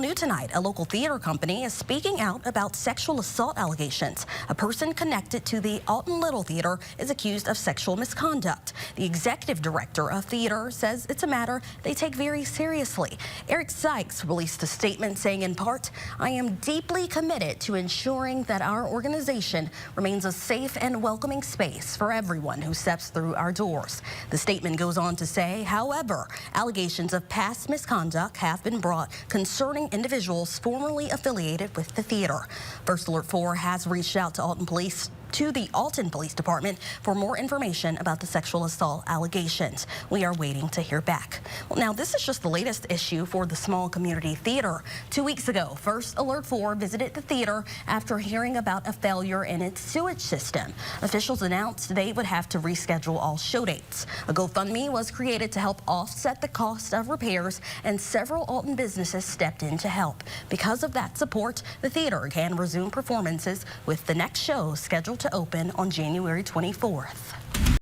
New tonight, a local theater company is speaking out about sexual assault allegations. A person connected to the Alton Little Theater is accused of sexual misconduct. The executive director of theater says it's a matter they take very seriously. Eric Sykes released a statement saying, in part, "I am deeply committed to ensuring that our organization remains a safe and welcoming space for everyone who steps through our doors." The statement goes on to say, however, allegations of past misconduct have been brought concerning individuals formerly affiliated with the theater. First Alert 4 has reached out to the Alton Police Department for more information about the sexual assault allegations. We are waiting to hear back. Well, now this is just the latest issue for the small community theater. 2 weeks ago, First Alert 4 visited the theater after hearing about a failure in its sewage system. Officials announced they would have to reschedule all show dates. A GoFundMe was created to help offset the cost of repairs, and several Alton businesses stepped in to help. Because of that support, the theater can resume performances with the next show scheduled to open on January 24th.